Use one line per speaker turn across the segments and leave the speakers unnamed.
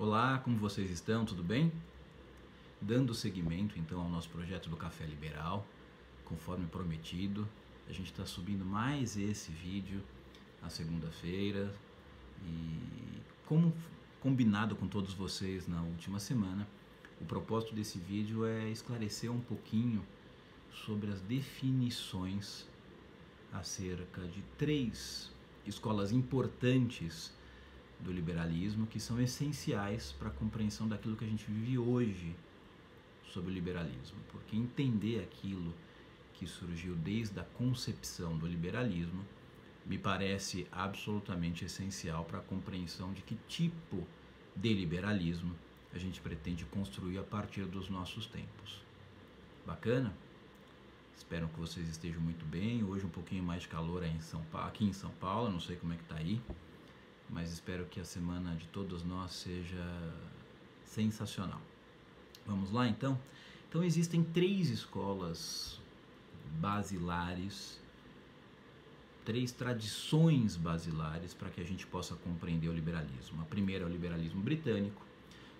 Olá, como vocês estão? Tudo bem? Dando seguimento então ao nosso projeto do Café Liberal, conforme prometido, a gente está subindo mais esse vídeo na segunda-feira e como combinado com todos vocês na última semana, o propósito desse vídeo é esclarecer um pouquinho sobre as definições acerca de 3 escolas importantes do liberalismo que são essenciais para a compreensão daquilo que a gente vive hoje sobre o liberalismo, porque entender aquilo que surgiu desde a concepção do liberalismo me parece absolutamente essencial para a compreensão de que tipo de liberalismo a gente pretende construir a partir dos nossos tempos. Bacana? Espero que vocês estejam muito bem. Hoje um pouquinho mais de calor aqui em São Paulo, não sei como é que tá aí, mas espero que a semana de todos nós seja sensacional. Vamos lá então? Então existem 3 escolas basilares, 3 tradições basilares para que a gente possa compreender o liberalismo. A primeira é o liberalismo britânico,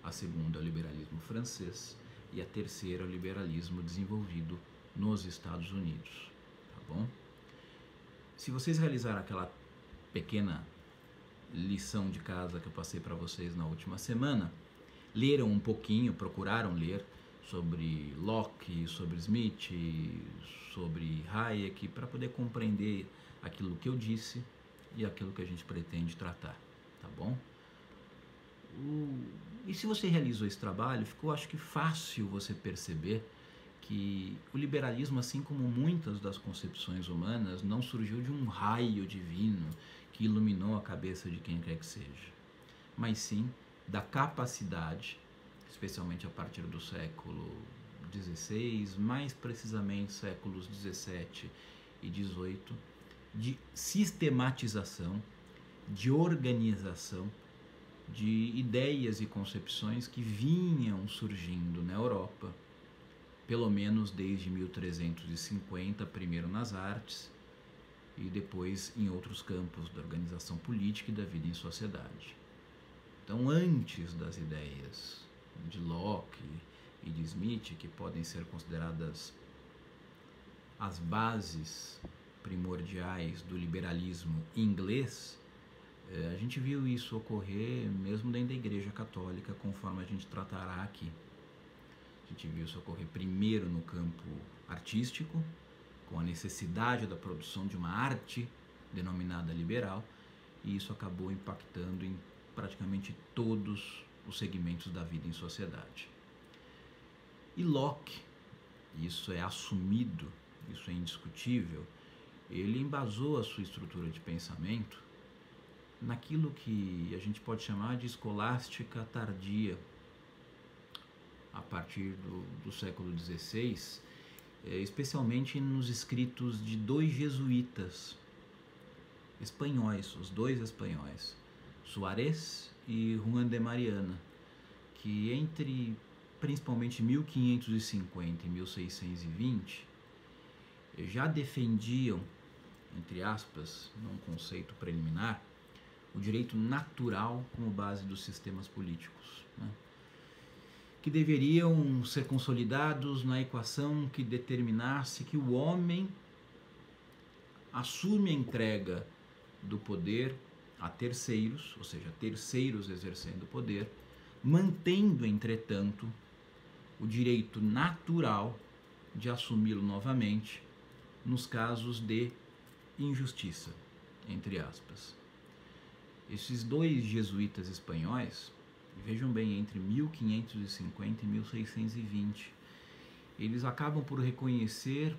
a segunda é o liberalismo francês e a terceira é o liberalismo desenvolvido nos Estados Unidos, tá bom? Se vocês realizaram aquela pequena lição de casa que eu passei para vocês na última semana, leram um pouquinho, procuraram ler sobre Locke, sobre Smith, sobre Hayek, para poder compreender aquilo que eu disse e aquilo que a gente pretende tratar, tá bom? E se você realizou esse trabalho, ficou, acho que, fácil você perceber que o liberalismo, assim como muitas das concepções humanas, não surgiu de um raio divino que iluminou a cabeça de quem quer que seja, mas sim da capacidade, especialmente a partir do século XVI, mais precisamente séculos XVII e XVIII, de sistematização, de organização, de ideias e concepções que vinham surgindo na Europa, pelo menos desde 1350, primeiro nas artes e depois em outros campos da organização política e da vida em sociedade. Então, antes das ideias de Locke e de Smith, que podem ser consideradas as bases primordiais do liberalismo inglês, a gente viu isso ocorrer mesmo dentro da Igreja Católica, conforme a gente tratará aqui. A gente viu isso ocorrer primeiro no campo artístico, com a necessidade da produção de uma arte denominada liberal, e isso acabou impactando em praticamente todos os segmentos da vida em sociedade. E Locke, isso é assumido, isso é indiscutível, ele embasou a sua estrutura de pensamento naquilo que a gente pode chamar de escolástica tardia, a partir do século XVI, especialmente nos escritos de 2 jesuítas espanhóis, os 2 espanhóis, Suárez e Juan de Mariana, que entre principalmente 1550 e 1620 já defendiam, entre aspas, num conceito preliminar, o direito natural como base dos sistemas políticos, né? Que deveriam ser consolidados na equação que determinasse que o homem assume a entrega do poder a terceiros, ou seja, terceiros exercendo o poder, mantendo, entretanto, o direito natural de assumi-lo novamente nos casos de injustiça, entre aspas. Esses 2 jesuítas espanhóis, vejam bem, entre 1550 e 1620, eles acabam por reconhecer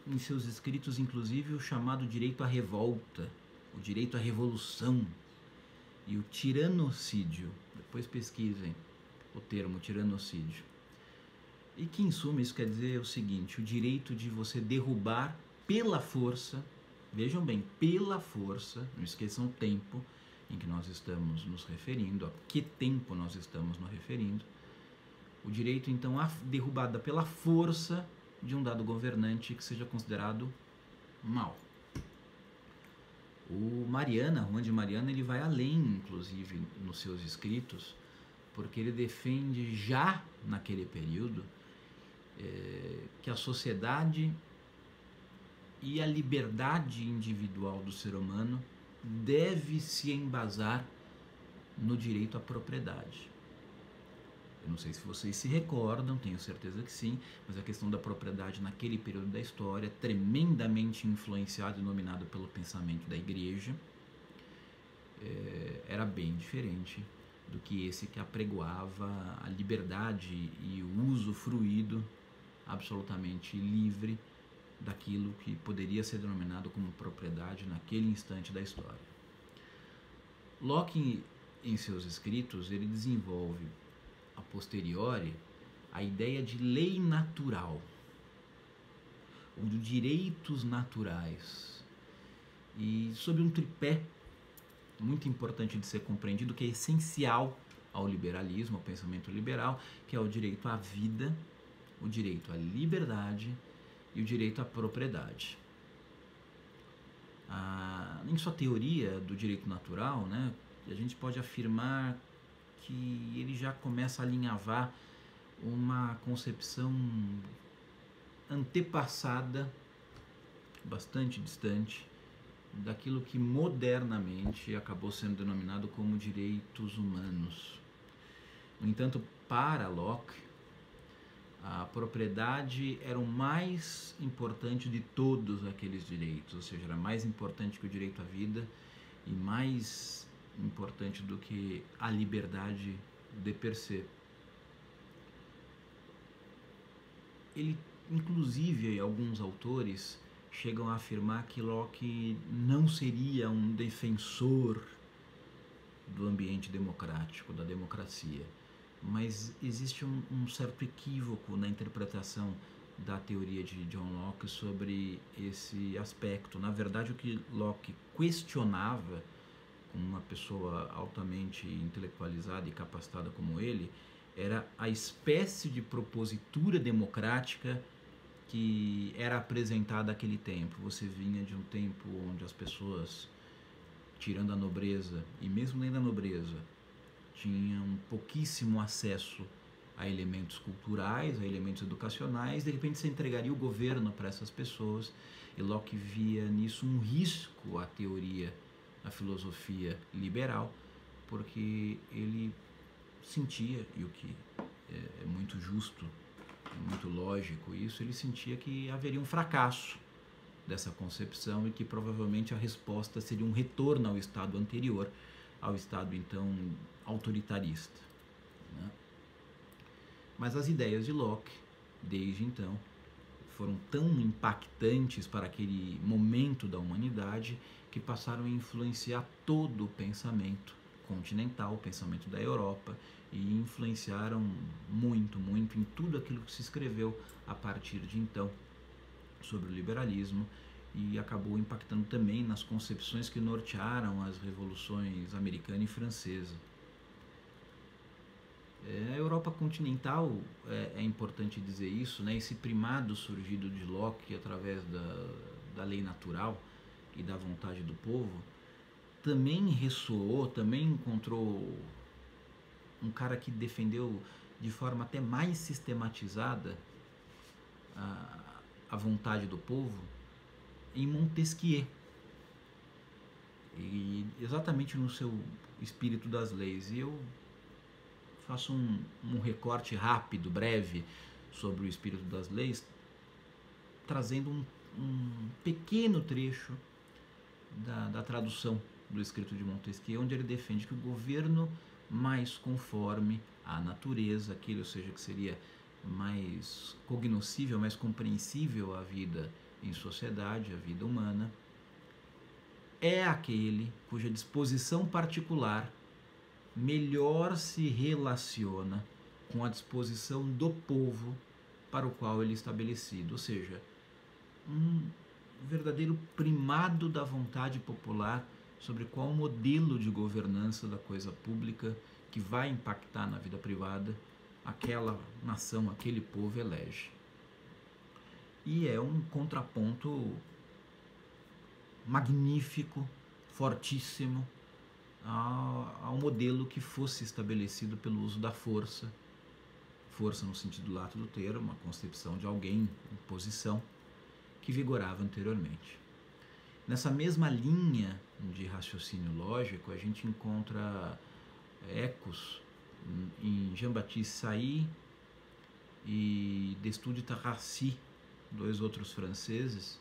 em seus escritos, inclusive, o chamado direito à revolta, o direito à revolução e o tiranocídio. Depois pesquisem o termo tiranocídio. E que, em suma, isso quer dizer o seguinte: o direito de você derrubar pela força, vejam bem, pela força, não esqueçam o tempo em que nós estamos nos referindo, a que tempo nós estamos nos referindo, o direito, então, à derrubada pela força de um dado governante que seja considerado mau. O Juan de Mariana, ele vai além, inclusive, nos seus escritos, porque ele defende já naquele período que a sociedade e a liberdade individual do ser humano deve se embasar no direito à propriedade. Eu não sei se vocês se recordam, tenho certeza que sim, mas a questão da propriedade naquele período da história, tremendamente influenciado e dominado pelo pensamento da igreja, era bem diferente do que esse que apregoava a liberdade e o uso fruído absolutamente livre daquilo que poderia ser denominado como propriedade naquele instante da história. Locke, em seus escritos, ele desenvolve a posteriori a ideia de lei natural, ou de direitos naturais, e sob um tripé muito importante de ser compreendido, que é essencial ao liberalismo, ao pensamento liberal, que é o direito à vida, o direito à liberdade e o direito à propriedade. Em sua teoria do direito natural, né, a gente pode afirmar que ele já começa a alinhavar uma concepção antepassada, bastante distante, daquilo que modernamente acabou sendo denominado como direitos humanos. No entanto, para Locke, a propriedade era o mais importante de todos aqueles direitos, ou seja, era mais importante que o direito à vida e mais importante do que a liberdade de per se. Ele, inclusive, alguns autores chegam a afirmar que Locke não seria um defensor do ambiente democrático, da democracia, mas existe um certo equívoco na interpretação da teoria de John Locke sobre esse aspecto. Na verdade, o que Locke questionava, como uma pessoa altamente intelectualizada e capacitada como ele, era a espécie de propositura democrática que era apresentada naquele tempo. Você vinha de um tempo onde as pessoas, tirando a nobreza, e mesmo nem da nobreza, tinham pouquíssimo acesso a elementos culturais, a elementos educacionais. De repente você entregaria o governo para essas pessoas, e Locke via nisso um risco à teoria, à filosofia liberal, porque ele sentia, e o que é muito justo, é muito lógico isso, ele sentia que haveria um fracasso dessa concepção e que provavelmente a resposta seria um retorno ao estado anterior, ao estado então autoritarista, né? Mas as ideias de Locke, desde então, foram tão impactantes para aquele momento da humanidade que passaram a influenciar todo o pensamento continental, o pensamento da Europa, e influenciaram muito, muito em tudo aquilo que se escreveu a partir de então sobre o liberalismo, e acabou impactando também nas concepções que nortearam as revoluções americana e francesa. A Europa continental, é importante dizer isso, né? Esse primado surgido de Locke através da lei natural e da vontade do povo, também ressoou, também encontrou um cara que defendeu de forma até mais sistematizada a vontade do povo em Montesquieu, e exatamente no seu espírito das leis. E eu faço um recorte rápido, breve, sobre o espírito das leis, trazendo um pequeno trecho da tradução do escrito de Montesquieu, onde ele defende que o governo mais conforme à natureza, aquele, ou seja, que seria mais cognoscível, mais compreensível à vida em sociedade, à vida humana, é aquele cuja disposição particular melhor se relaciona com a disposição do povo para o qual ele é estabelecido, ou seja, um verdadeiro primado da vontade popular sobre qual modelo de governança da coisa pública que vai impactar na vida privada aquela nação, aquele povo elege. E é um contraponto magnífico, fortíssimo, ao modelo que fosse estabelecido pelo uso da força, força no sentido lato do termo, uma concepção de alguém em posição, que vigorava anteriormente. Nessa mesma linha de raciocínio lógico, a gente encontra ecos em Jean-Baptiste Say e Destutt de Tarassi, dois outros franceses,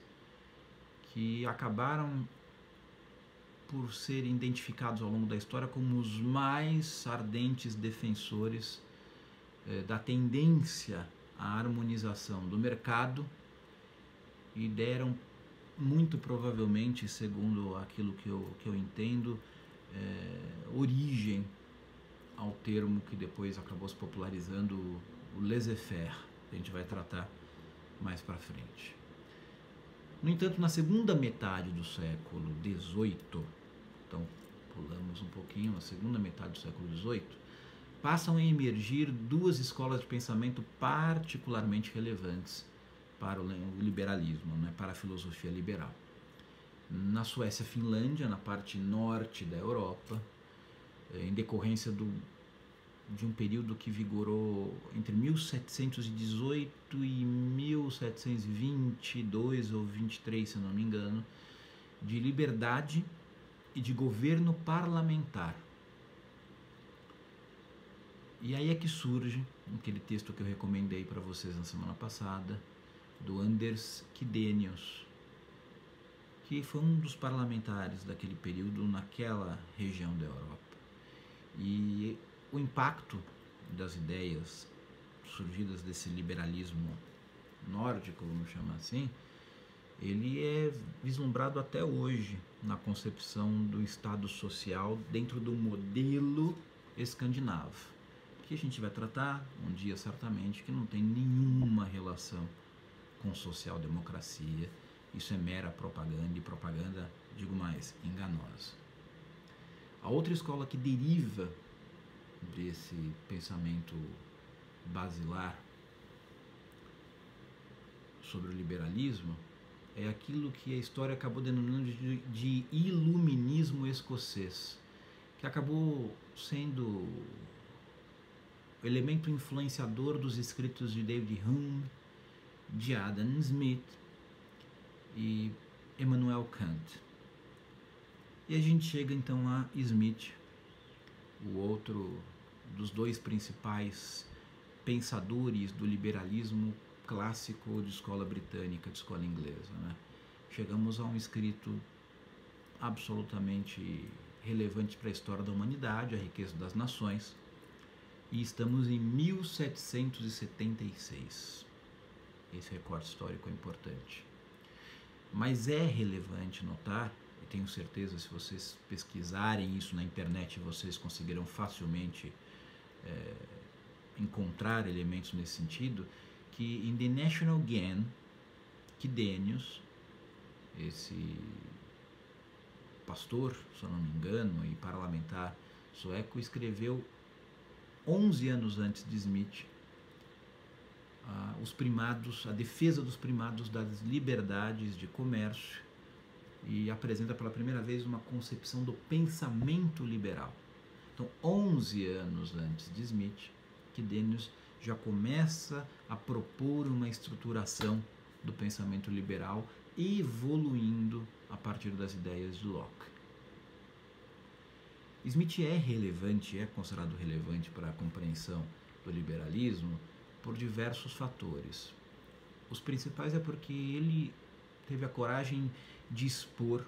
que acabaram por serem identificados ao longo da história como os mais ardentes defensores da tendência à harmonização do mercado e deram muito provavelmente, segundo aquilo que eu entendo, origem ao termo que depois acabou se popularizando, o laissez-faire, que a gente vai tratar mais para frente. No entanto, na segunda metade do século XVIII, então pulamos um pouquinho, a segunda metade do século XVIII, passam a emergir duas escolas de pensamento particularmente relevantes para o liberalismo, né, para a filosofia liberal. Na Suécia e Finlândia, na parte norte da Europa, em decorrência de um período que vigorou entre 1718 e 1722 ou 23, se não me engano, de liberdade e de governo parlamentar. E aí é que surge aquele texto que eu recomendei para vocês na semana passada, do Anders Chydenius, que foi um dos parlamentares daquele período naquela região da Europa. E o impacto das ideias surgidas desse liberalismo nórdico, vamos chamar assim, ele é vislumbrado até hoje na concepção do Estado social dentro do modelo escandinavo, que a gente vai tratar um dia certamente, que não tem nenhuma relação com social-democracia. Isso é mera propaganda, e propaganda, digo mais, enganosa. A outra escola que deriva desse pensamento basilar sobre o liberalismo é aquilo que a história acabou denominando de iluminismo escocês, que acabou sendo o elemento influenciador dos escritos de David Hume, de Adam Smith e Immanuel Kant. E a gente chega então a Smith, o outro dos dois principais pensadores do liberalismo clássico de escola britânica, de escola inglesa, né? Chegamos a um escrito absolutamente relevante para a história da humanidade, a riqueza das nações, e estamos em 1776. Esse recorte histórico é importante. Mas é relevante notar, e tenho certeza, se vocês pesquisarem isso na internet, vocês conseguirão facilmente encontrar elementos nesse sentido, que em The National Gain, Chydenius, esse pastor, se eu não me engano, e parlamentar sueco, escreveu 11 anos antes de Smith os primados, a defesa dos primados das liberdades de comércio, e apresenta pela primeira vez uma concepção do pensamento liberal. Então, 11 anos antes de Smith, Chydenius já começa a propor uma estruturação do pensamento liberal, evoluindo a partir das ideias de Locke. Smith é relevante, é considerado relevante para a compreensão do liberalismo por diversos fatores. Os principais é porque ele teve a coragem de expor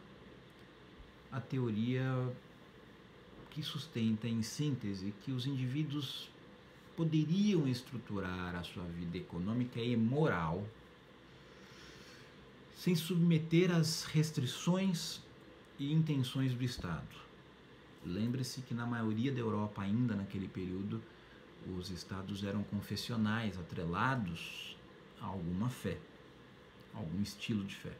a teoria que sustenta, em síntese, que os indivíduos poderiam estruturar a sua vida econômica e moral sem submeter às restrições e intenções do Estado. Lembre-se que na maioria da Europa, ainda naquele período, os estados eram confessionais, atrelados a alguma fé, algum estilo de fé.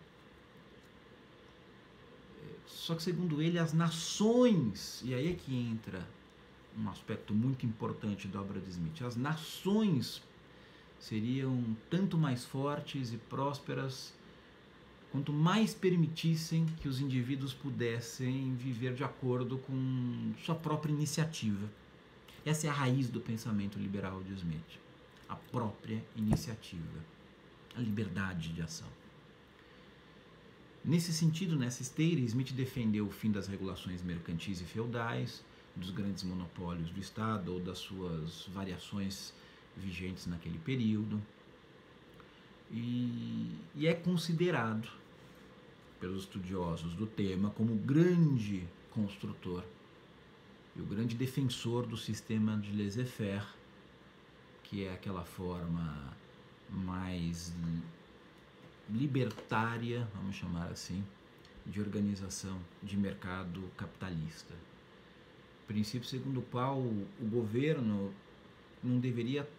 Só que, segundo ele, as nações, e aí é que entra um aspecto muito importante da obra de Smith, as nações seriam tanto mais fortes e prósperas quanto mais permitissem que os indivíduos pudessem viver de acordo com sua própria iniciativa. Essa é a raiz do pensamento liberal de Smith. A própria iniciativa, a liberdade de ação. Nesse sentido, nessa esteira, Smith defendeu o fim das regulações mercantis e feudais, dos grandes monopólios do Estado ou das suas variações vigentes naquele período. E é considerado pelos estudiosos do tema como o grande construtor e o grande defensor do sistema de laissez-faire, que é aquela forma mais libertária, vamos chamar assim, de organização de mercado capitalista. Princípio segundo o qual o governo não deveria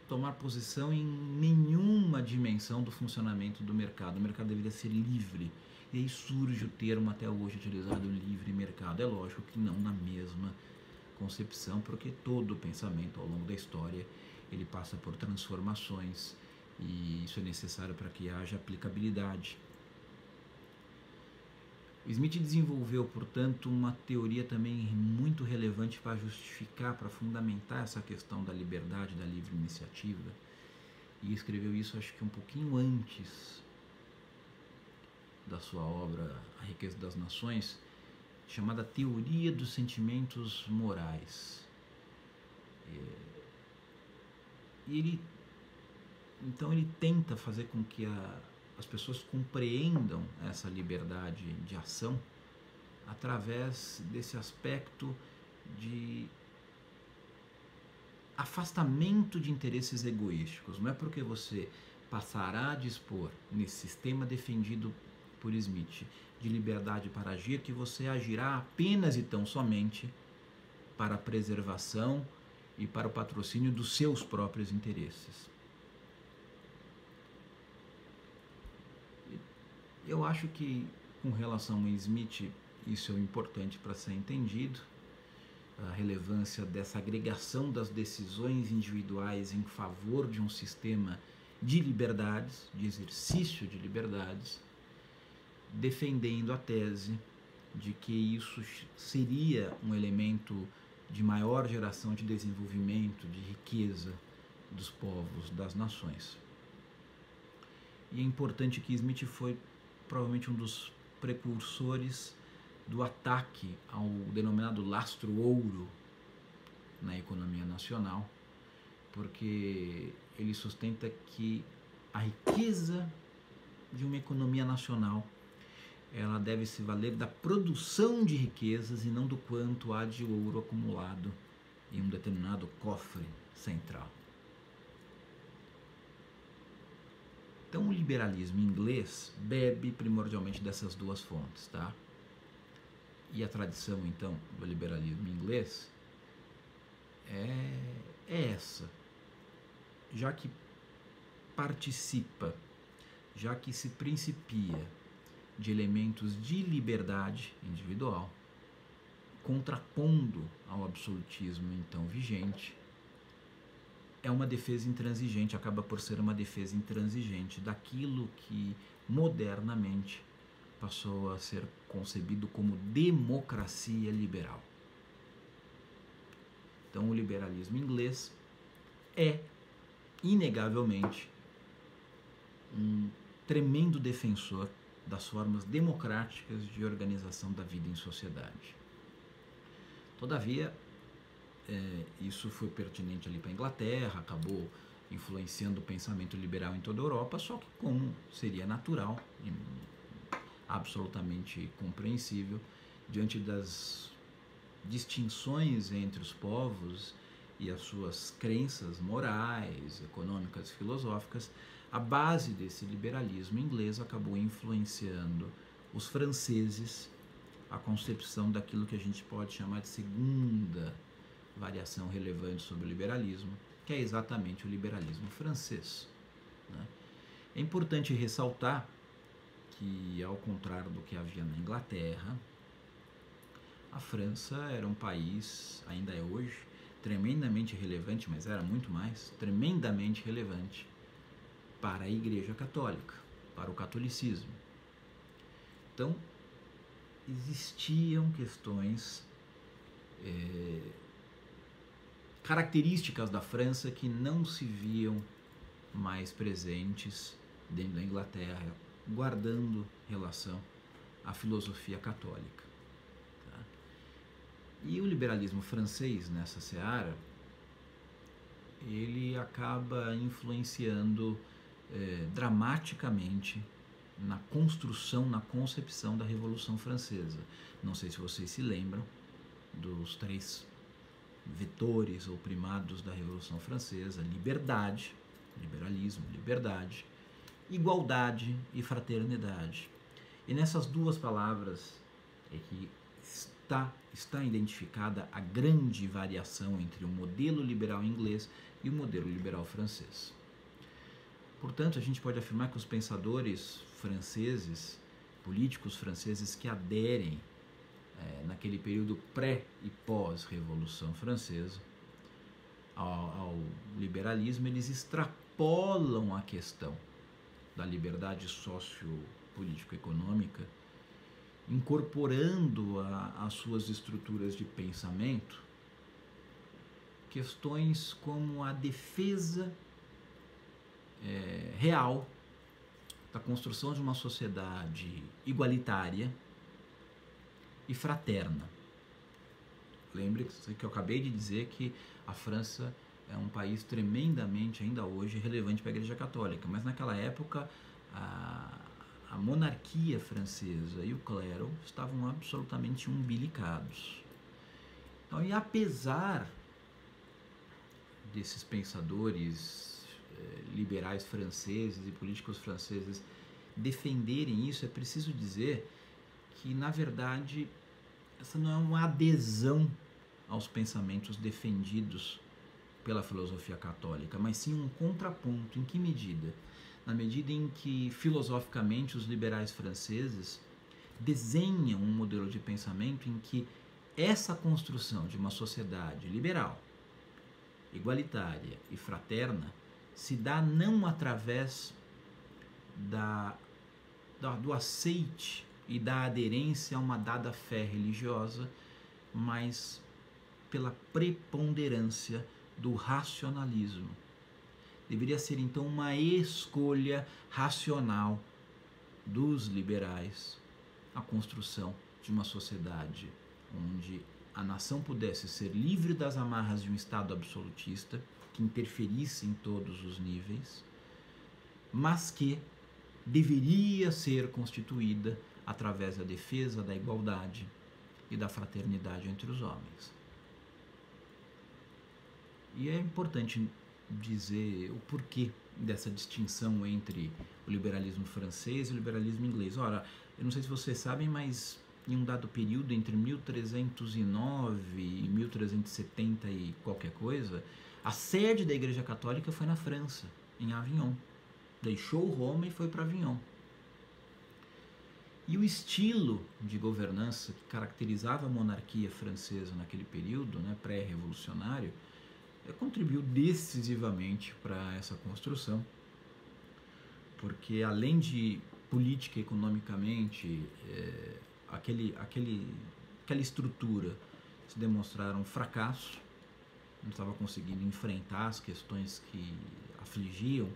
tomar posição em nenhuma dimensão do funcionamento do mercado. O mercado deveria ser livre. E aí surge o termo até hoje utilizado, livre mercado. É lógico que não na mesma concepção, porque todo o pensamento ao longo da história ele passa por transformações e isso é necessário para que haja aplicabilidade. Smith desenvolveu, portanto, uma teoria também muito relevante para justificar, para fundamentar essa questão da liberdade, da livre iniciativa, e escreveu isso acho que um pouquinho antes da sua obra A Riqueza das Nações, chamada Teoria dos Sentimentos Morais. E ele tenta fazer com que as pessoas compreendam essa liberdade de ação através desse aspecto de afastamento de interesses egoísticos. Não é porque você passará a dispor, nesse sistema defendido por Smith, de liberdade para agir, que você agirá apenas e tão somente para a preservação e para o patrocínio dos seus próprios interesses. Eu acho que, com relação a Smith, isso é importante para ser entendido, a relevância dessa agregação das decisões individuais em favor de um sistema de liberdades, de exercício de liberdades, defendendo a tese de que isso seria um elemento de maior geração de desenvolvimento, de riqueza dos povos, das nações. E é importante que Smith foi provavelmente um dos precursores do ataque ao denominado lastro-ouro na economia nacional, porque ele sustenta que a riqueza de uma economia nacional ela deve se valer da produção de riquezas e não do quanto há de ouro acumulado em um determinado cofre central. Então, o liberalismo inglês bebe primordialmente dessas duas fontes, tá? E a tradição, então, do liberalismo inglês é essa. Já que participa, já que se principia de elementos de liberdade individual, contrapondo ao absolutismo, então, vigente, é uma defesa intransigente, acaba por ser uma defesa intransigente daquilo que modernamente passou a ser concebido como democracia liberal. Então, o liberalismo inglês é, inegavelmente, um tremendo defensor das formas democráticas de organização da vida em sociedade. Todavia, isso foi pertinente ali para a Inglaterra, acabou influenciando o pensamento liberal em toda a Europa, só que, como seria natural e absolutamente compreensível, diante das distinções entre os povos e as suas crenças morais, econômicas e filosóficas, a base desse liberalismo inglês acabou influenciando os franceses a concepção daquilo que a gente pode chamar de segunda variação relevante sobre o liberalismo, que é exatamente o liberalismo francês, né? É importante ressaltar que, ao contrário do que havia na Inglaterra, a França era um país, ainda é hoje, tremendamente relevante, mas era muito mais, tremendamente relevante para a Igreja Católica, para o catolicismo. Então, existiam questões características da França que não se viam mais presentes dentro da Inglaterra, guardando relação à filosofia católica. Tá? E o liberalismo francês nessa seara, ele acaba influenciando dramaticamente na construção, na concepção da Revolução Francesa. Não sei se vocês se lembram dos 3 vetores ou primados da Revolução Francesa: liberdade, liberalismo, liberdade, igualdade e fraternidade. E nessas 2 palavras é que está identificada a grande variação entre o modelo liberal inglês e o modelo liberal francês. Portanto, a gente pode afirmar que os pensadores franceses, políticos franceses que aderem naquele período pré e pós-Revolução Francesa ao liberalismo, eles extrapolam a questão da liberdade sociopolítico-econômica, incorporando às suas estruturas de pensamento questões como a defesa real da construção de uma sociedade igualitária e fraterna. Lembre-se que eu acabei de dizer que a França é um país tremendamente, ainda hoje, relevante para a Igreja Católica, mas naquela época a monarquia francesa e o clero estavam absolutamente umbilicados. Então, e apesar desses pensadores liberais franceses e políticos franceses defenderem isso, é preciso dizer que, na verdade, essa não é uma adesão aos pensamentos defendidos pela filosofia católica, mas sim um contraponto. Em que medida? Na medida em que, filosoficamente, os liberais franceses desenham um modelo de pensamento em que essa construção de uma sociedade liberal, igualitária e fraterna se dá não através do aceite e da aderência a uma dada fé religiosa, mas pela preponderância do racionalismo. Deveria ser, então, uma escolha racional dos liberais a construção de uma sociedade onde a nação pudesse ser livre das amarras de um Estado absolutista que interferisse em todos os níveis, mas que deveria ser constituída através da defesa da igualdade e da fraternidade entre os homens. E é importante dizer o porquê dessa distinção entre o liberalismo francês e o liberalismo inglês. Ora, eu não sei se vocês sabem, mas em um dado período, entre 1309 e 1370 e qualquer coisa, a sede da Igreja Católica foi na França, em Avignon. Deixou Roma e foi para Avignon. E o estilo de governança que caracterizava a monarquia francesa naquele período, né, pré-revolucionário, contribuiu decisivamente para essa construção, porque além de política e economicamente aquela estrutura se demonstraram um fracasso, não estava conseguindo enfrentar as questões que afligiam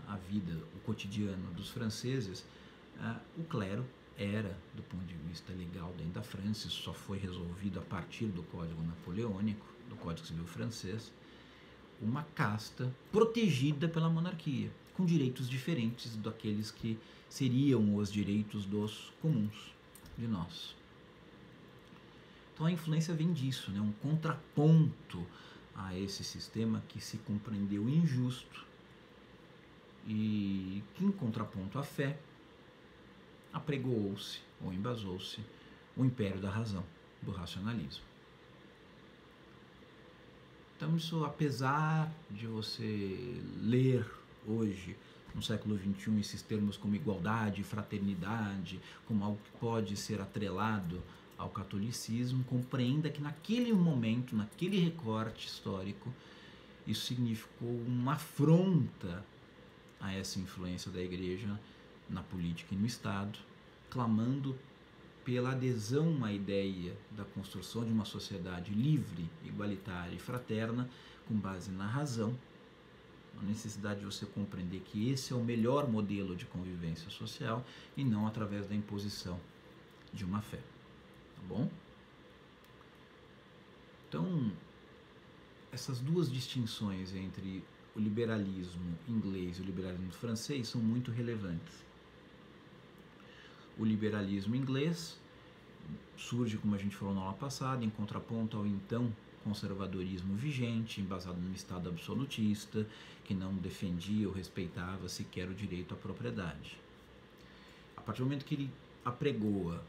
a vida, o cotidiano dos franceses. O clero era, do ponto de vista legal dentro da França, isso só foi resolvido a partir do Código Napoleônico, do Código Civil francês, uma casta protegida pela monarquia, com direitos diferentes daqueles que seriam os direitos dos comuns, de nós. Então a influência vem disso, né? Um contraponto a esse sistema que se compreendeu injusto e que, em contraponto à fé, apregoou-se ou embasou-se o império da razão, do racionalismo. Então isso, apesar de você ler hoje, no século XXI, esses termos como igualdade, fraternidade, como algo que pode ser atrelado ao catolicismo, compreenda que naquele momento, naquele recorte histórico, isso significou uma afronta a essa influência da Igreja na política e no Estado, clamando pela adesão à ideia da construção de uma sociedade livre, igualitária e fraterna, com base na razão, a necessidade de você compreender que esse é o melhor modelo de convivência social e não através da imposição de uma fé, tá bom? Então, essas duas distinções entre o liberalismo inglês e o liberalismo francês são muito relevantes. O liberalismo inglês surge, como a gente falou na aula passada, em contraponto ao então conservadorismo vigente, embasado no Estado absolutista, que não defendia ou respeitava sequer o direito à propriedade. A partir do momento que ele apregoa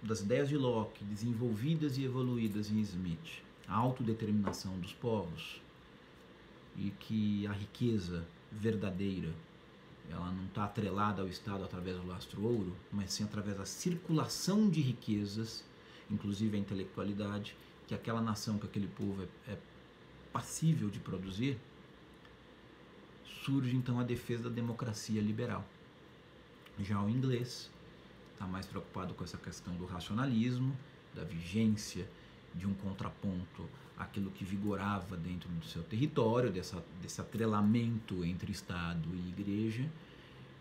das ideias de Locke, desenvolvidas e evoluídas em Smith, a autodeterminação dos povos, e que a riqueza verdadeira ela não está atrelada ao Estado através do lastro-ouro, mas sim através da circulação de riquezas, inclusive a intelectualidade, que aquela nação, que aquele povo é passível de produzir, surge então a defesa da democracia liberal. Já o inglês está mais preocupado com essa questão do racionalismo, da vigência de um contraponto àquilo que vigorava dentro do seu território, desse atrelamento entre Estado e Igreja,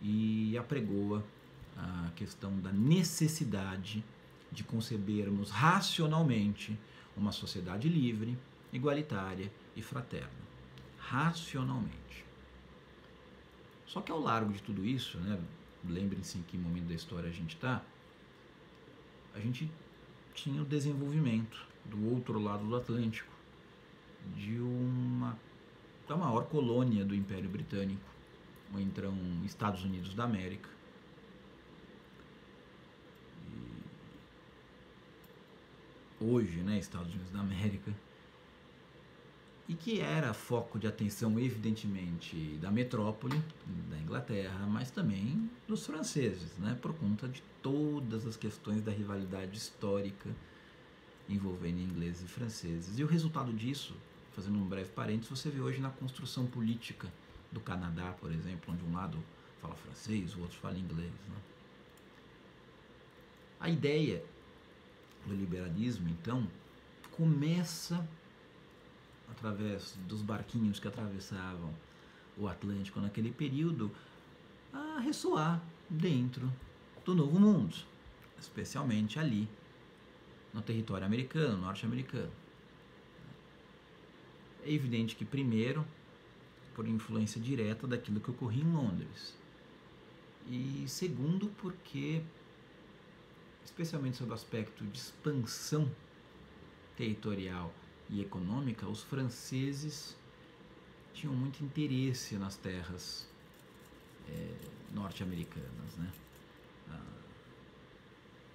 e apregoa a questão da necessidade de concebermos racionalmente uma sociedade livre, igualitária e fraterna. Racionalmente. Só que ao largo de tudo isso, né, lembrem-se em que momento da história a gente está, a gente tinha o desenvolvimento do outro lado do Atlântico da maior colônia do Império Britânico, ou então Estados Unidos da América. Hoje, né, Estados Unidos da América, e que era foco de atenção, evidentemente, da metrópole, da Inglaterra, mas também dos franceses, né, por conta de todas as questões da rivalidade histórica envolvendo ingleses e franceses. E o resultado disso, fazendo um breve parênteses, você vê hoje na construção política do Canadá, por exemplo, onde um lado fala francês, o outro fala inglês, né? A ideia do liberalismo, então, começa através dos barquinhos que atravessavam o Atlântico naquele período a ressoar dentro do Novo Mundo, especialmente ali no território americano, norte-americano. É evidente que primeiro, por influência direta daquilo que ocorria em Londres, e segundo porque, especialmente sob o aspecto de expansão territorial e econômica, os franceses tinham muito interesse nas terras norte-americanas, né?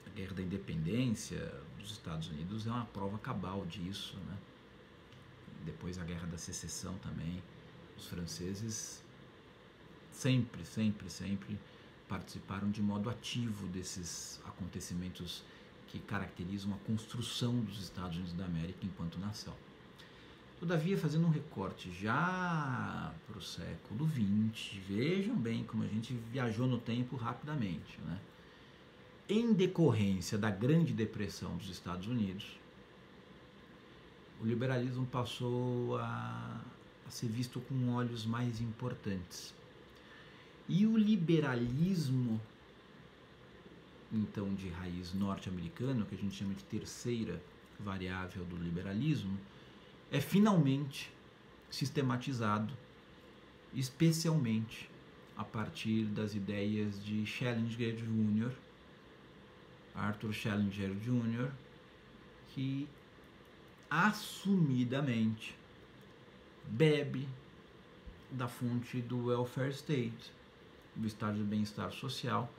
A Guerra da Independência dos Estados Unidos é uma prova cabal disso, né? Depois a Guerra da Secessão também, os franceses sempre participaram de modo ativo desses acontecimentos que caracterizam a construção dos Estados Unidos da América enquanto nação. Todavia, fazendo um recorte já para o século XX, vejam bem como a gente viajou no tempo rapidamente, né? Em decorrência da Grande Depressão dos Estados Unidos, o liberalismo passou a ser visto com olhos mais importantes. E o liberalismo, então, de raiz norte-americana, que a gente chama de terceira variável do liberalismo, é finalmente sistematizado, especialmente a partir das ideias de Schellinger Jr., Arthur Schellinger Jr., que assumidamente bebe da fonte do welfare state, do estado de bem-estar social,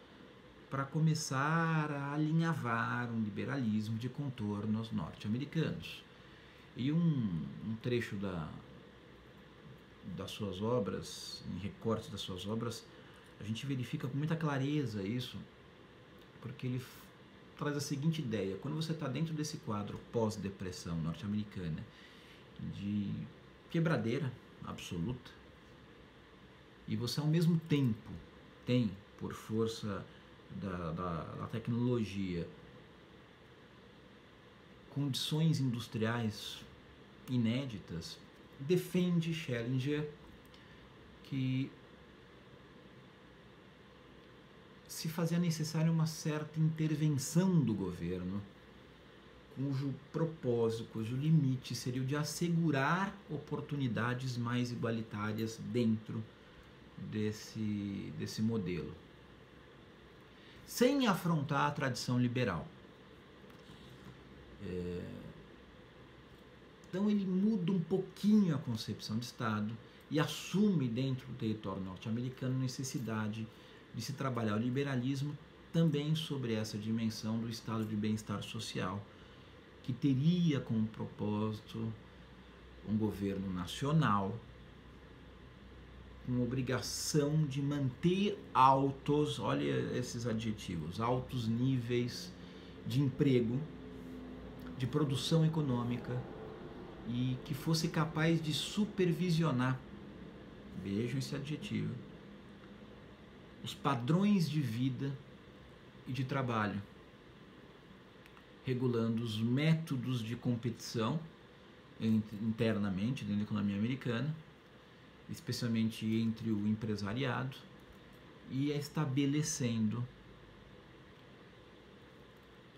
para começar a alinhavar um liberalismo de contornos norte-americanos. E um trecho das suas obras, em recortes das suas obras, a gente verifica com muita clareza isso, porque ele traz a seguinte ideia: quando você está dentro desse quadro pós-depressão norte-americana, de quebradeira absoluta, e você ao mesmo tempo tem por força da tecnologia, condições industriais inéditas, defende Schellinger que se fazia necessária uma certa intervenção do governo, cujo propósito, cujo limite seria o de assegurar oportunidades mais igualitárias dentro desse modelo, sem afrontar a tradição liberal. Então ele muda um pouquinho a concepção de Estado e assume dentro do território norte-americano a necessidade de se trabalhar o liberalismo também sobre essa dimensão do estado de bem-estar social, que teria como propósito um governo nacional com obrigação de manter altos, olha esses adjetivos, altos níveis de emprego, de produção econômica, e que fosse capaz de supervisionar, vejam esse adjetivo, os padrões de vida e de trabalho, regulando os métodos de competição internamente dentro da economia americana, especialmente entre o empresariado, e estabelecendo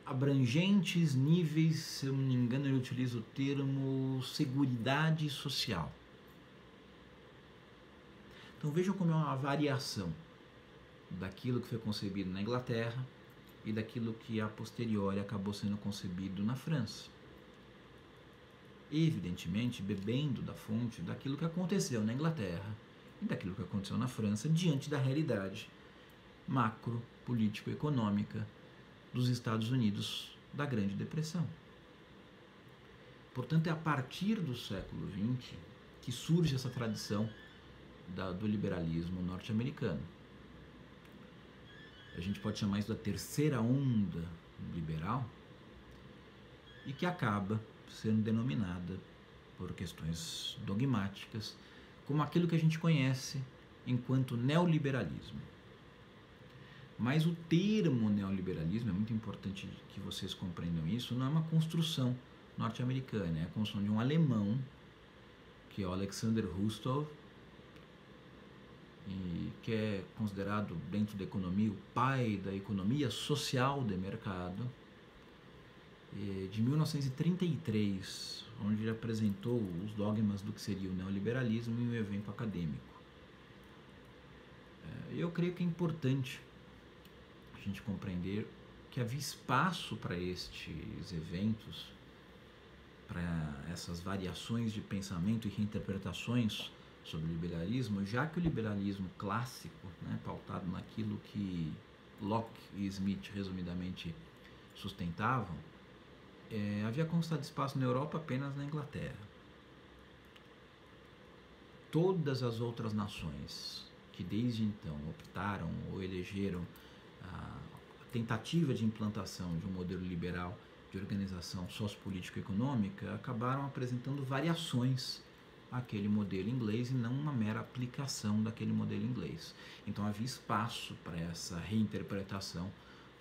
abrangentes níveis, se eu não me engano ele utiliza o termo seguridade social. Então vejam como é uma variação daquilo que foi concebido na Inglaterra e daquilo que a posteriori acabou sendo concebido na França. Evidentemente bebendo da fonte daquilo que aconteceu na Inglaterra e daquilo que aconteceu na França diante da realidade macro, político-econômica dos Estados Unidos da Grande Depressão. Portanto, é a partir do século XX que surge essa tradição do liberalismo norte-americano. A gente pode chamar isso da terceira onda liberal e que acaba sendo denominada por questões dogmáticas como aquilo que a gente conhece enquanto neoliberalismo. Mas o termo neoliberalismo, é muito importante que vocês compreendam isso, não é uma construção norte-americana, é a construção de um alemão, que é o Alexander Husserl, e que é considerado dentro da economia o pai da economia social de mercado, de 1933, onde ele apresentou os dogmas do que seria o neoliberalismo em um evento acadêmico. Eu creio que é importante a gente compreender que havia espaço para estes eventos, para essas variações de pensamento e reinterpretações sobre o liberalismo, já que o liberalismo clássico, né, pautado naquilo que Locke e Smith resumidamente sustentavam, havia constado espaço na Europa apenas na Inglaterra. Todas as outras nações que desde então optaram ou elegeram a tentativa de implantação de um modelo liberal de organização sociopolítico-econômica acabaram apresentando variações àquele modelo inglês e não uma mera aplicação daquele modelo inglês. Então havia espaço para essa reinterpretação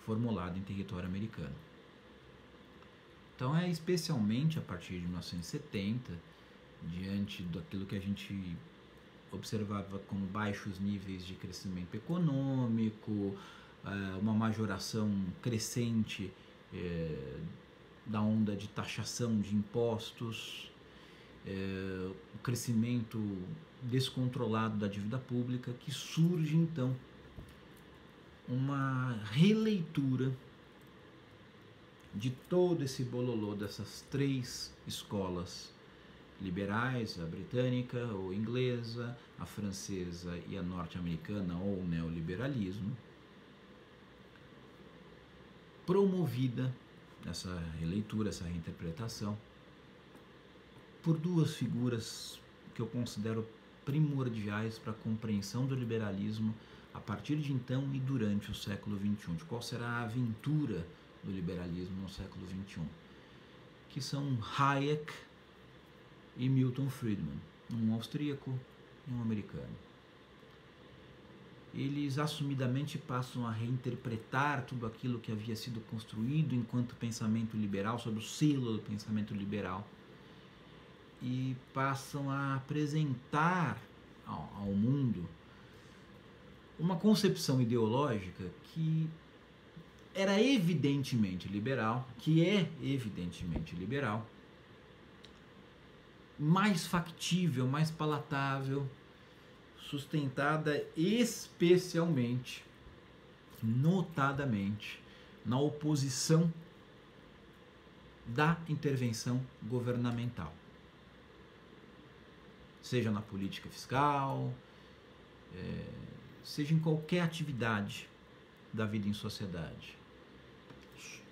formulada em território americano. Então é especialmente a partir de 1970, diante daquilo que a gente observava como baixos níveis de crescimento econômico, uma majoração crescente da onda de taxação de impostos, o crescimento descontrolado da dívida pública, que surge então uma releitura de todo esse bololô dessas três escolas liberais, a britânica ou inglesa, a francesa e a norte-americana ou neoliberalismo, promovida essa releitura, essa reinterpretação, por duas figuras que eu considero primordiais para a compreensão do liberalismo a partir de então e durante o século XXI. De qual será a aventura do liberalismo no século XXI? Que são Hayek e Milton Friedman, um austríaco e um americano. eles assumidamente passam a reinterpretar tudo aquilo que havia sido construído enquanto pensamento liberal, sob o selo do pensamento liberal, e passam a apresentar ao mundo uma concepção ideológica que era evidentemente liberal, que é evidentemente liberal, mais factível, mais palatável, sustentada especialmente, notadamente, na oposição da intervenção governamental. Seja na política fiscal, seja em qualquer atividade da vida em sociedade,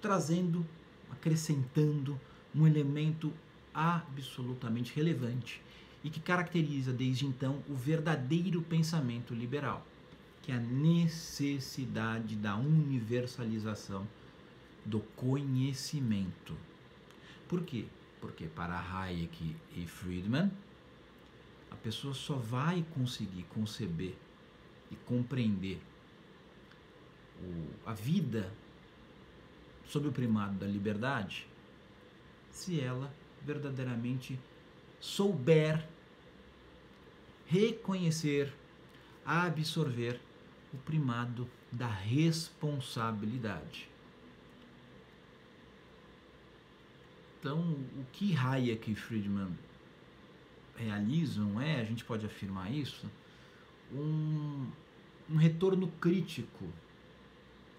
trazendo, acrescentando um elemento absolutamente relevante e que caracteriza desde então o verdadeiro pensamento liberal, que é a necessidade da universalização do conhecimento. Por quê? Porque para Hayek e Friedman, a pessoa só vai conseguir conceber e compreender a vida sob o primado da liberdade se ela verdadeiramente souber reconhecer, absorver o primado da responsabilidade. Então, o que Hayek e Friedman realizam a gente pode afirmar isso, um retorno crítico,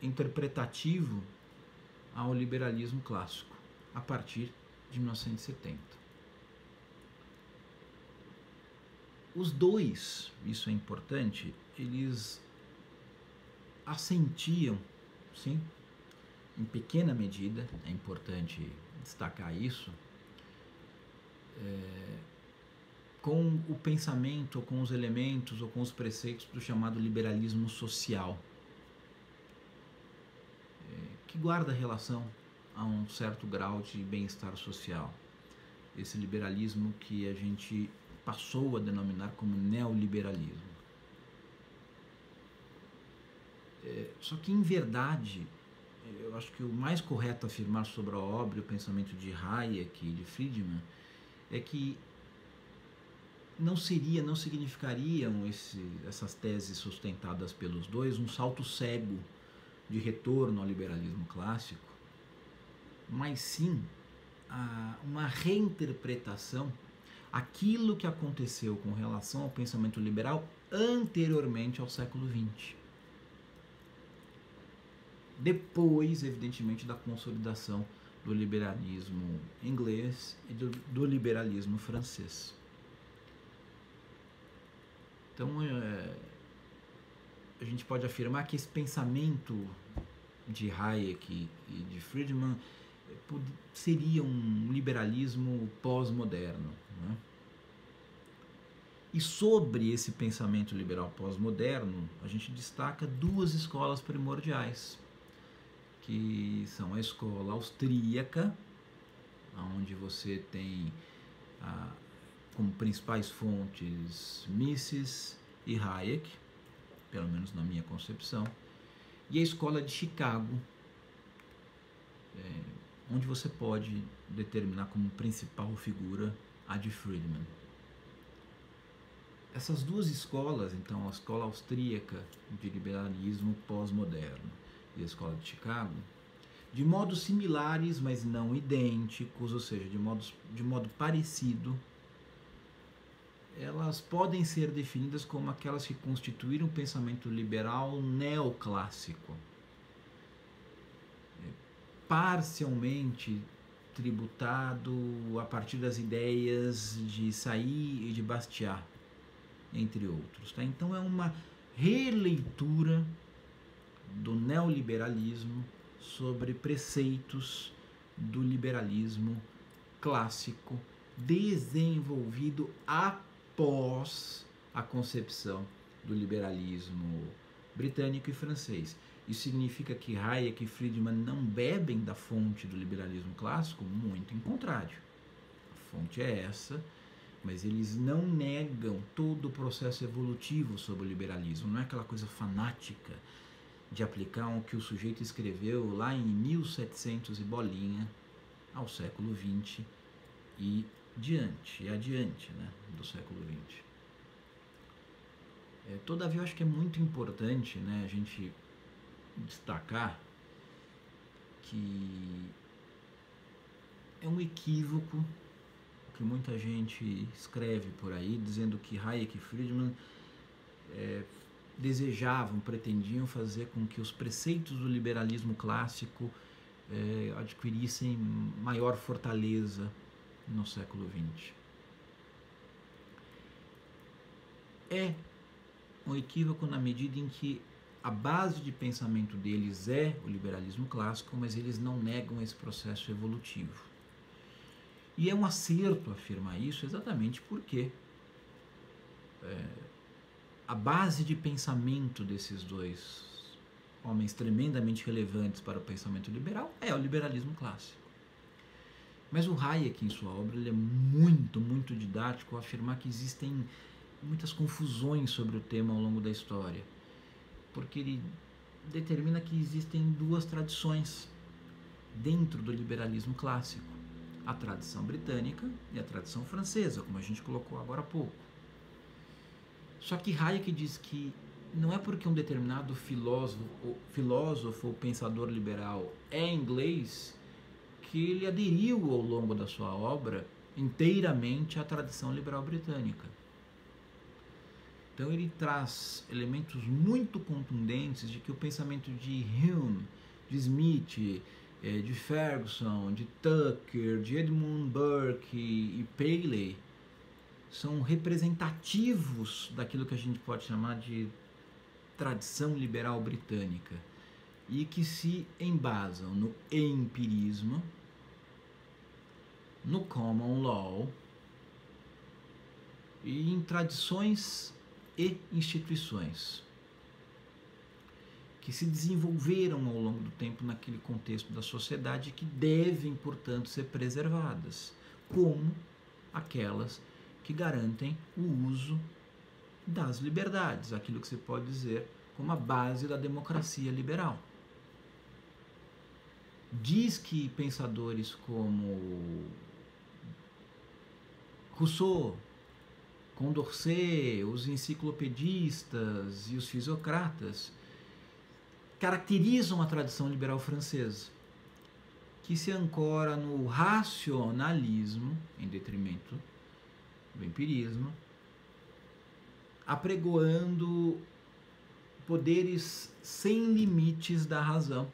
interpretativo ao liberalismo clássico, a partir de 1970. Os dois, isso é importante, eles assentiam, sim, em pequena medida, é importante destacar isso, com o pensamento, ou com os elementos, ou com os preceitos do chamado liberalismo social, que guarda relação a um certo grau de bem-estar social. Esse liberalismo que a gente passou a denominar como neoliberalismo. Só que, em verdade, eu acho que o mais correto a afirmar sobre a obra e o pensamento de Hayek e de Friedman é que não significariam essas teses sustentadas pelos dois um salto cego de retorno ao liberalismo clássico, mas sim uma reinterpretação aquilo que aconteceu com relação ao pensamento liberal anteriormente ao século XX. Depois, evidentemente, da consolidação do liberalismo inglês e do liberalismo francês. Então, a gente pode afirmar que esse pensamento de Hayek e de Friedman seria um liberalismo pós-moderno, né? E sobre esse pensamento liberal pós-moderno, a gente destaca duas escolas primordiais, que são a escola austríaca, onde você tem como principais fontes Mises e Hayek, pelo menos na minha concepção, e a escola de Chicago, onde você pode determinar como principal figura a de Friedman. Essas duas escolas, então, a escola austríaca de liberalismo pós-moderno e a escola de Chicago, de modos similares, mas não idênticos, ou seja, de modo parecido, elas podem ser definidas como aquelas que constituíram o pensamento liberal neoclássico, parcialmente tributado a partir das ideias de Sailly e de Bastiat, entre outros. Tá? Então é uma releitura do neoliberalismo sobre preceitos do liberalismo clássico desenvolvido após a concepção do liberalismo britânico e francês. Isso significa que Hayek e Friedman não bebem da fonte do liberalismo clássico? Muito em contrário. A fonte é essa, mas eles não negam todo o processo evolutivo sobre o liberalismo. Não é aquela coisa fanática de aplicar o que o sujeito escreveu lá em 1700 e bolinha ao século XX e adiante, né, do século XX. Todavia, eu acho que é muito importante, né, a gente destacar que é um equívoco que muita gente escreve por aí, dizendo que Hayek e Friedman desejavam, pretendiam fazer com que os preceitos do liberalismo clássico adquirissem maior fortaleza no século XX. É um equívoco na medida em que a base de pensamento deles é o liberalismo clássico, mas eles não negam esse processo evolutivo. E é um acerto afirmar isso exatamente porque a base de pensamento desses dois homens tremendamente relevantes para o pensamento liberal é o liberalismo clássico. Mas o Hayek, em sua obra, ele é muito, muito didático ao afirmar que existem muitas confusões sobre o tema ao longo da história, porque ele determina que existem duas tradições dentro do liberalismo clássico: a tradição britânica e a tradição francesa, como a gente colocou agora há pouco. Só que Hayek diz que não é porque um determinado filósofo ou pensador liberal é inglês que ele aderiu ao longo da sua obra inteiramente à tradição liberal britânica. Então ele traz elementos muito contundentes de que o pensamento de Hume, de Smith, de Ferguson, de Tucker, de Edmund Burke e Paley são representativos daquilo que a gente pode chamar de tradição liberal britânica e que se embasam no empirismo, no common law e em tradições e instituições que se desenvolveram ao longo do tempo naquele contexto da sociedade, que devem, portanto, ser preservadas, como aquelas que garantem o uso das liberdades, aquilo que se pode dizer como a base da democracia liberal. Diz que pensadores como Rousseau, Condorcet, os enciclopedistas e os fisiocratas caracterizam a tradição liberal francesa, que se ancora no racionalismo em detrimento do empirismo, apregoando poderes sem limites da razão,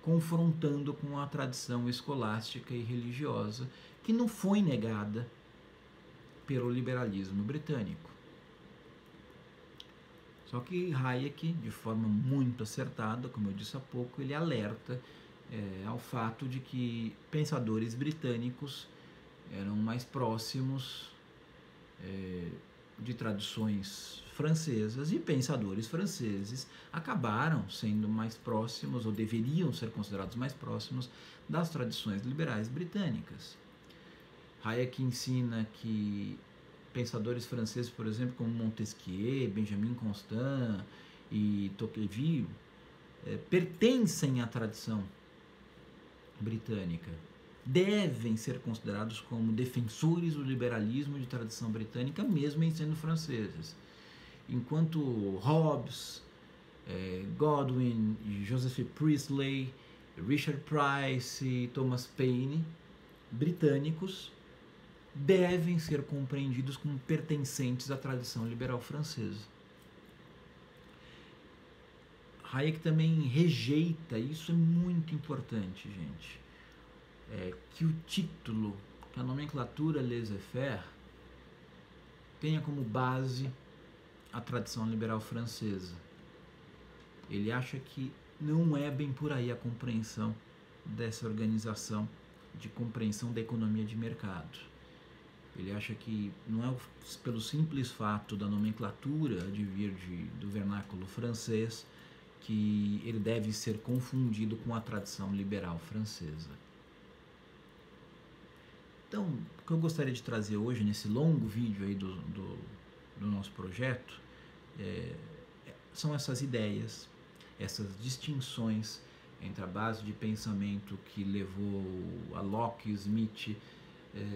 confrontando com a tradição escolástica e religiosa que não foi negada pelo liberalismo britânico. Só que Hayek, de forma muito acertada, como eu disse há pouco, ele alerta ao fato de que pensadores britânicos eram mais próximos de tradições francesas e pensadores franceses acabaram sendo mais próximos, ou deveriam ser considerados mais próximos, das tradições liberais britânicas. Hayek ensina que pensadores franceses, por exemplo, como Montesquieu, Benjamin Constant e Tocqueville, pertencem à tradição britânica, devem ser considerados como defensores do liberalismo de tradição britânica, mesmo em sendo franceses. Enquanto Hobbes, Godwin, Joseph Priestley, Richard Price e Thomas Paine, britânicos, devem ser compreendidos como pertencentes à tradição liberal francesa. Hayek também rejeita, isso é muito importante, gente, que o título, que a nomenclatura laissez-faire, tenha como base a tradição liberal francesa. Ele acha que não é bem por aí a compreensão dessa organização de compreensão da economia de mercado. Ele acha que não é pelo simples fato da nomenclatura de vir do vernáculo francês que ele deve ser confundido com a tradição liberal francesa. Então, o que eu gostaria de trazer hoje, nesse longo vídeo aí do nosso projeto, são essas ideias, essas distinções entre a base de pensamento que levou a Locke e Smith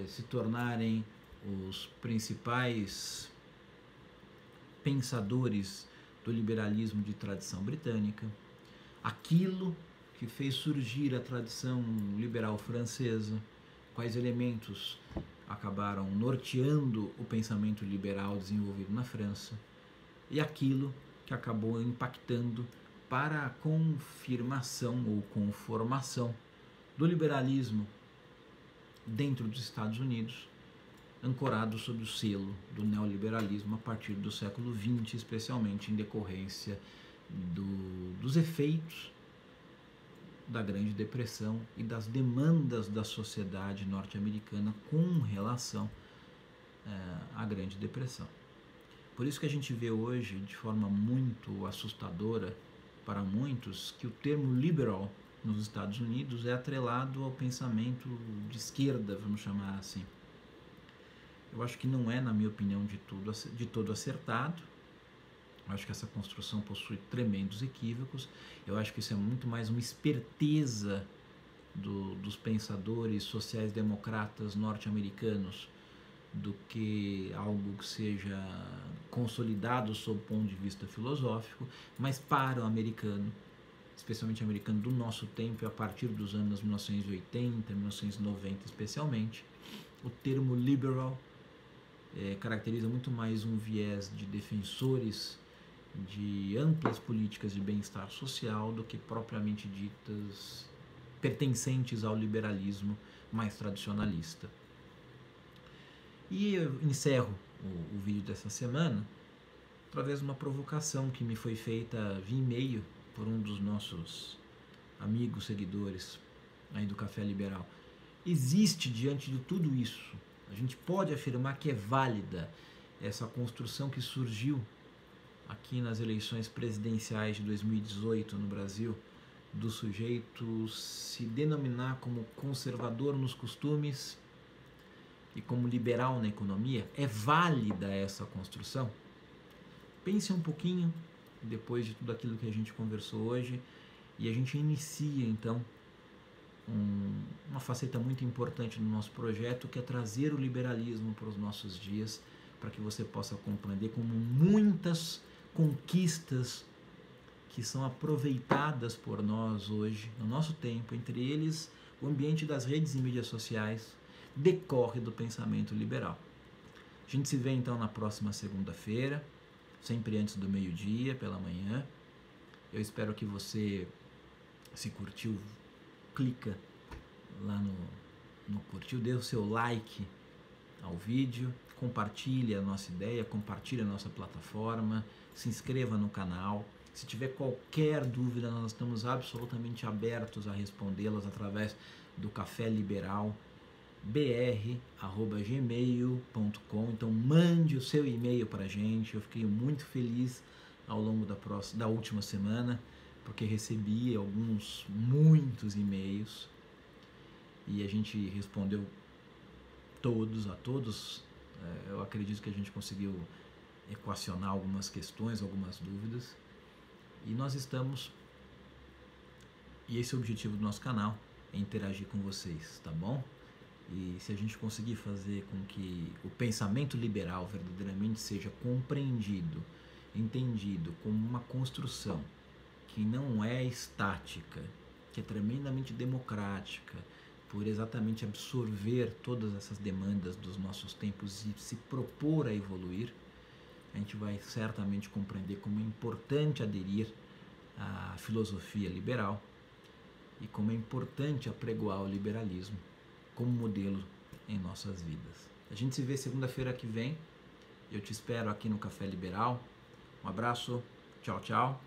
se tornarem os principais pensadores do liberalismo de tradição britânica, aquilo que fez surgir a tradição liberal francesa, quais elementos acabaram norteando o pensamento liberal desenvolvido na França, e aquilo que acabou impactando para a confirmação ou conformação do liberalismo dentro dos Estados Unidos, ancorado sob o selo do neoliberalismo a partir do século XX, especialmente em decorrência dos efeitos da Grande Depressão e das demandas da sociedade norte-americana com relação à Grande Depressão. Por isso que a gente vê hoje, de forma muito assustadora para muitos, que o termo liberal nos Estados Unidos é atrelado ao pensamento de esquerda, vamos chamar assim. Eu acho que não é, na minha opinião, de todo acertado. Eu acho que essa construção possui tremendos equívocos. Eu acho que isso é muito mais uma esperteza dos pensadores sociais-democratas norte-americanos do que algo que seja consolidado sob o ponto de vista filosófico, mas para o americano, especialmente o americano do nosso tempo, a partir dos anos 1980, 1990 especialmente, o termo liberal caracteriza muito mais um viés de defensores de amplas políticas de bem-estar social do que propriamente ditas pertencentes ao liberalismo mais tradicionalista. E eu encerro o vídeo dessa semana através de uma provocação que me foi feita via e-mail por um dos nossos amigos, seguidores aí do Café Liberal. Existe, diante de tudo isso, a gente pode afirmar que é válida essa construção que surgiu aqui nas eleições presidenciais de 2018 no Brasil, do sujeito se denominar como conservador nos costumes e como liberal na economia? É válida essa construção? Pense um pouquinho depois de tudo aquilo que a gente conversou hoje e a gente inicia então uma faceta muito importante do nosso projeto, que é trazer o liberalismo para os nossos dias, para que você possa compreender como muitas conquistas que são aproveitadas por nós hoje, no nosso tempo, entre eles o ambiente das redes e mídias sociais, decorre do pensamento liberal. A gente se vê então na próxima segunda-feira, sempre antes do meio-dia, pela manhã. Eu espero que você, se curtiu, clica lá no curtiu, dê o seu like ao vídeo, compartilhe a nossa ideia, compartilhe a nossa plataforma, se inscreva no canal. Se tiver qualquer dúvida, nós estamos absolutamente abertos a respondê-las através do Café Liberal br@gmail.com. Então mande o seu e-mail para a gente. Eu fiquei muito feliz ao longo da última semana, porque recebi muitos e-mails e a gente respondeu a todos. Eu acredito que a gente conseguiu equacionar algumas questões, algumas dúvidas, e nós estamos, e esse é o objetivo do nosso canal, é interagir com vocês, tá bom? E se a gente conseguir fazer com que o pensamento liberal verdadeiramente seja compreendido, entendido como uma construção que não é estática, que é tremendamente democrática, por exatamente absorver todas essas demandas dos nossos tempos e se propor a evoluir, a gente vai certamente compreender como é importante aderir à filosofia liberal e como é importante apregoar o liberalismo como modelo em nossas vidas. A gente se vê segunda-feira que vem. Eu te espero aqui no Café Liberal. Um abraço. Tchau, tchau.